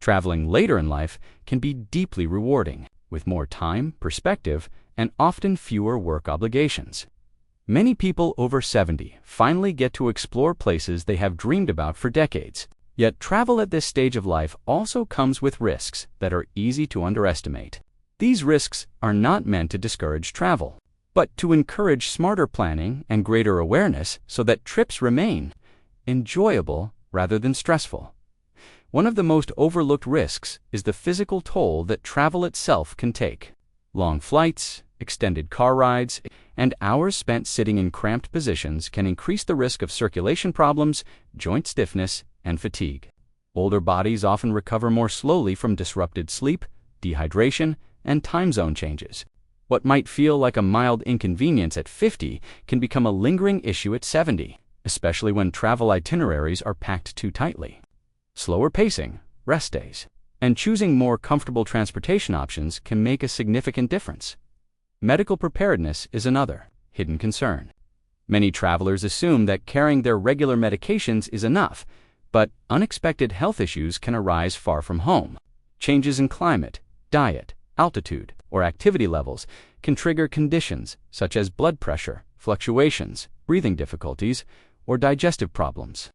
Traveling later in life can be deeply rewarding, with more time, perspective, and often fewer work obligations. Many people over 70 finally get to explore places they have dreamed about for decades. Yet travel at this stage of life also comes with risks that are easy to underestimate. These risks are not meant to discourage travel, but to encourage smarter planning and greater awareness so that trips remain enjoyable rather than stressful. One of the most overlooked risks is the physical toll that travel itself can take. Long flights, extended car rides, and hours spent sitting in cramped positions can increase the risk of circulation problems, joint stiffness, and fatigue. Older bodies often recover more slowly from disrupted sleep, dehydration, and time zone changes. What might feel like a mild inconvenience at 50 can become a lingering issue at 70, especially when travel itineraries are packed too tightly. Slower pacing, rest days, and choosing more comfortable transportation options can make a significant difference. Medical preparedness is another hidden concern. Many travelers assume that carrying their regular medications is enough, but unexpected health issues can arise far from home. Changes in climate, diet, altitude, or activity levels can trigger conditions such as blood pressure, fluctuations, breathing difficulties, or digestive problems.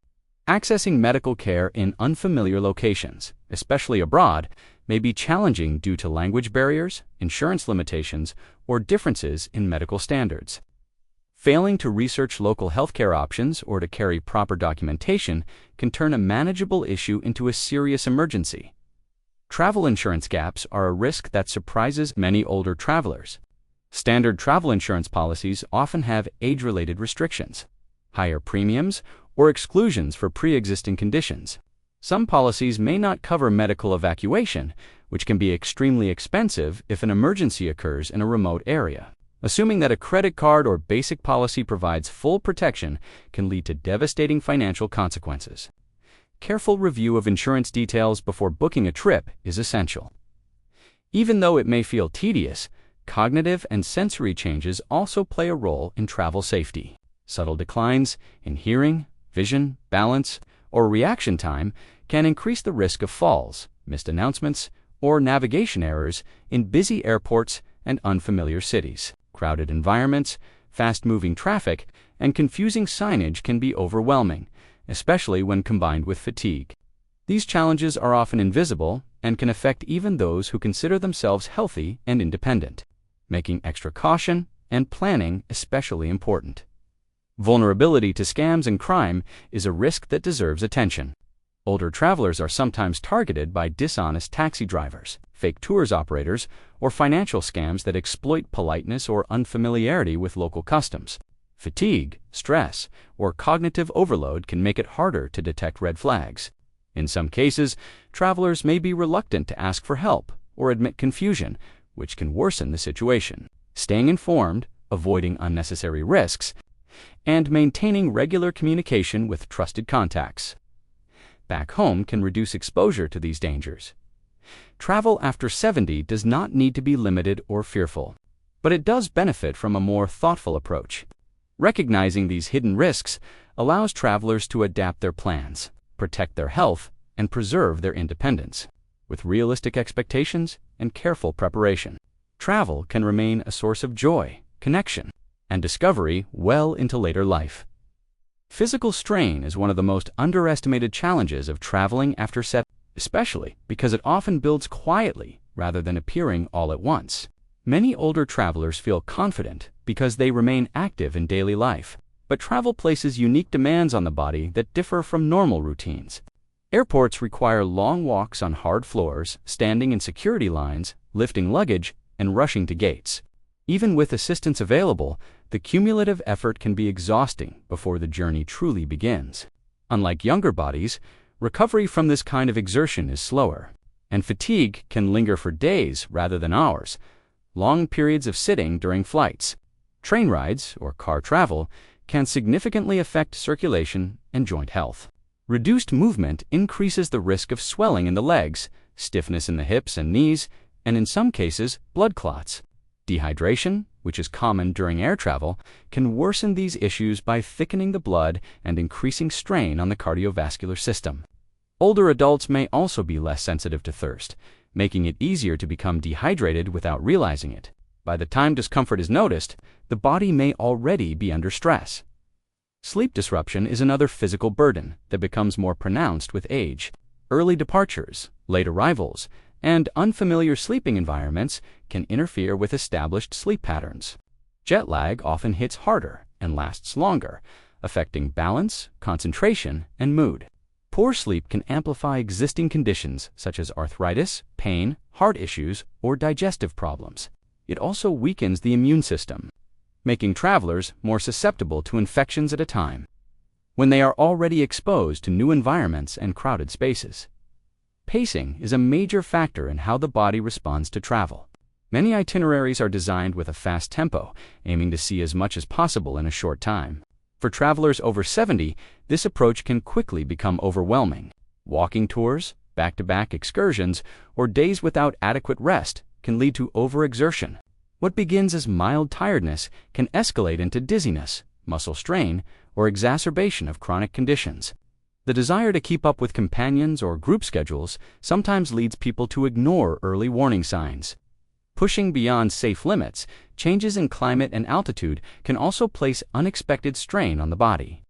Accessing medical care in unfamiliar locations, especially abroad, may be challenging due to language barriers, insurance limitations, or differences in medical standards. Failing to research local healthcare options or to carry proper documentation can turn a manageable issue into a serious emergency. Travel insurance gaps are a risk that surprises many older travelers. Standard travel insurance policies often have age-related restrictions, higher premiums, or exclusions for pre-existing conditions. Some policies may not cover medical evacuation, which can be extremely expensive if an emergency occurs in a remote area. Assuming that a credit card or basic policy provides full protection can lead to devastating financial consequences. Careful review of insurance details before booking a trip is essential. Even though it may feel tedious, cognitive and sensory changes also play a role in travel safety. Subtle declines in hearing, vision, balance, or reaction time can increase the risk of falls, missed announcements, or navigation errors in busy airports and unfamiliar cities. Crowded environments, fast-moving traffic, and confusing signage can be overwhelming, especially when combined with fatigue. These challenges are often invisible and can affect even those who consider themselves healthy and independent, making extra caution and planning especially important. Vulnerability to scams and crime is a risk that deserves attention. Older travelers are sometimes targeted by dishonest taxi drivers, fake tours operators, or financial scams that exploit politeness or unfamiliarity with local customs. Fatigue, stress, or cognitive overload can make it harder to detect red flags. In some cases, travelers may be reluctant to ask for help or admit confusion, which can worsen the situation. Staying informed, avoiding unnecessary risks, and maintaining regular communication with trusted contacts back home can reduce exposure to these dangers. Travel after 70 does not need to be limited or fearful, but it does benefit from a more thoughtful approach. Recognizing these hidden risks allows travelers to adapt their plans, protect their health, and preserve their independence. With realistic expectations and careful preparation, travel can remain a source of joy, connection, and discovery well into later life. Physical strain is one of the most underestimated challenges of traveling after 70, especially because it often builds quietly rather than appearing all at once. Many older travelers feel confident because they remain active in daily life, but travel places unique demands on the body that differ from normal routines. Airports require long walks on hard floors, standing in security lines, lifting luggage, and rushing to gates. Even with assistance available, the cumulative effort can be exhausting before the journey truly begins. Unlike younger bodies, recovery from this kind of exertion is slower, and fatigue can linger for days rather than hours. Long periods of sitting during flights, train rides, or car travel can significantly affect circulation and joint health. Reduced movement increases the risk of swelling in the legs, stiffness in the hips and knees, and in some cases, blood clots. Dehydration, which is common during air travel, can worsen these issues by thickening the blood and increasing strain on the cardiovascular system. Older adults may also be less sensitive to thirst, making it easier to become dehydrated without realizing it. By the time discomfort is noticed, the body may already be under stress. Sleep disruption is another physical burden that becomes more pronounced with age. Early departures, late arrivals, and unfamiliar sleeping environments can interfere with established sleep patterns. Jet lag often hits harder and lasts longer, affecting balance, concentration, and mood. Poor sleep can amplify existing conditions such as arthritis, pain, heart issues, or digestive problems. It also weakens the immune system, making travelers more susceptible to infections at a time when they are already exposed to new environments and crowded spaces. Pacing is a major factor in how the body responds to travel. Many itineraries are designed with a fast tempo, aiming to see as much as possible in a short time. For travelers over 70, this approach can quickly become overwhelming. Walking tours, back-to-back excursions, or days without adequate rest can lead to overexertion. What begins as mild tiredness can escalate into dizziness, muscle strain, or exacerbation of chronic conditions. The desire to keep up with companions or group schedules sometimes leads people to ignore early warning signs. Pushing beyond safe limits, changes in climate and altitude can also place unexpected strain on the body.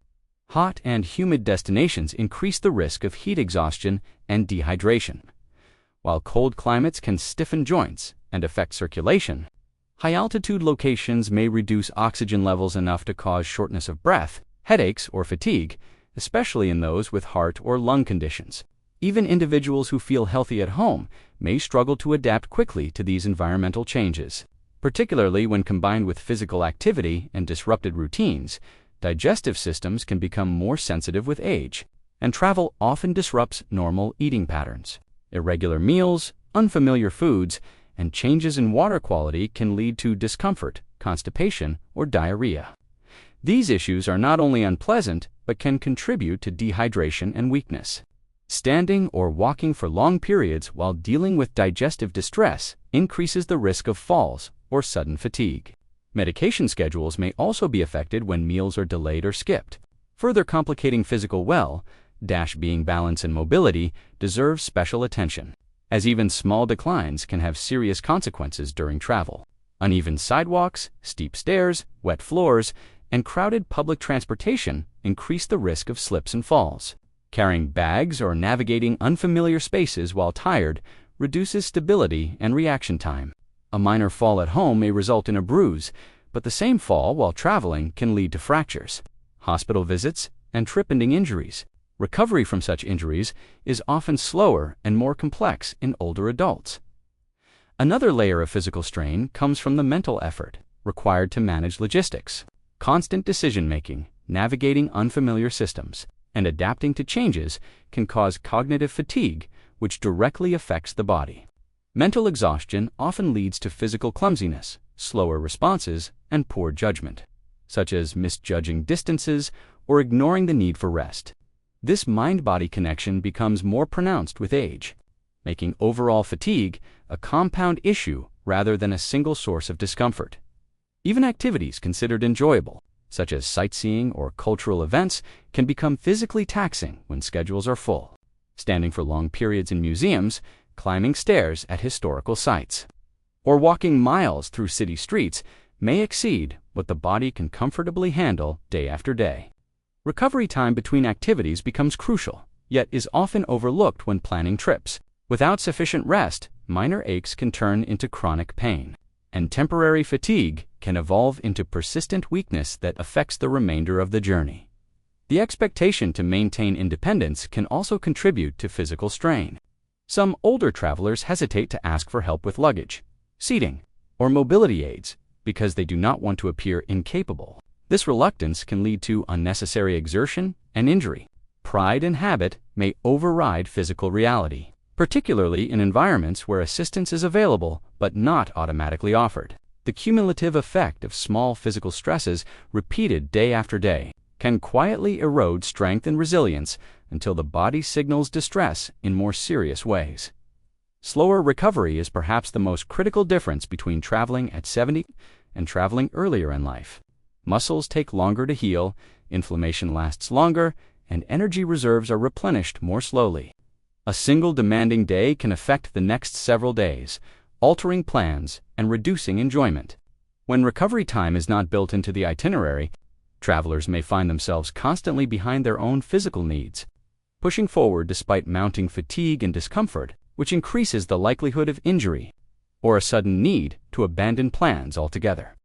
Hot and humid destinations increase the risk of heat exhaustion and dehydration. While cold climates can stiffen joints and affect circulation, high-altitude locations may reduce oxygen levels enough to cause shortness of breath, headaches, or fatigue, especially in those with heart or lung conditions. Even individuals who feel healthy at home may struggle to adapt quickly to these environmental changes. Particularly when combined with physical activity and disrupted routines, digestive systems can become more sensitive with age, and travel often disrupts normal eating patterns. Irregular meals, unfamiliar foods, and changes in water quality can lead to discomfort, constipation, or diarrhea. These issues are not only unpleasant, but can contribute to dehydration and weakness. Standing or walking for long periods while dealing with digestive distress increases the risk of falls or sudden fatigue. Medication schedules may also be affected when meals are delayed or skipped. Further complicating physical well-being balance and mobility deserves special attention, as even small declines can have serious consequences during travel. Uneven sidewalks, steep stairs, wet floors, and crowded public transportation increase the risk of slips and falls. Carrying bags or navigating unfamiliar spaces while tired reduces stability and reaction time. A minor fall at home may result in a bruise, but the same fall while traveling can lead to fractures, hospital visits, and trip-ending injuries. Recovery from such injuries is often slower and more complex in older adults. Another layer of physical strain comes from the mental effort required to manage logistics. Constant decision-making, navigating unfamiliar systems, and adapting to changes can cause cognitive fatigue, which directly affects the body. Mental exhaustion often leads to physical clumsiness, slower responses, and poor judgment, such as misjudging distances or ignoring the need for rest. This mind-body connection becomes more pronounced with age, making overall fatigue a compound issue rather than a single source of discomfort. Even activities considered enjoyable, such as sightseeing or cultural events, can become physically taxing when schedules are full. Standing for long periods in museums, climbing stairs at historical sites, or walking miles through city streets may exceed what the body can comfortably handle day after day. Recovery time between activities becomes crucial, yet is often overlooked when planning trips. Without sufficient rest, minor aches can turn into chronic pain, and temporary fatigue can evolve into persistent weakness that affects the remainder of the journey. The expectation to maintain independence can also contribute to physical strain. Some older travelers hesitate to ask for help with luggage, seating, or mobility aids because they do not want to appear incapable. This reluctance can lead to unnecessary exertion and injury. Pride and habit may override physical reality, particularly in environments where assistance is available but not automatically offered. The cumulative effect of small physical stresses repeated day after day can quietly erode strength and resilience until the body signals distress in more serious ways. Slower recovery is perhaps the most critical difference between traveling at 70 and traveling earlier in life. Muscles take longer to heal, inflammation lasts longer, and energy reserves are replenished more slowly. A single demanding day can affect the next several days, altering plans and reducing enjoyment. When recovery time is not built into the itinerary, travelers may find themselves constantly behind their own physical needs, pushing forward despite mounting fatigue and discomfort, which increases the likelihood of injury or a sudden need to abandon plans altogether.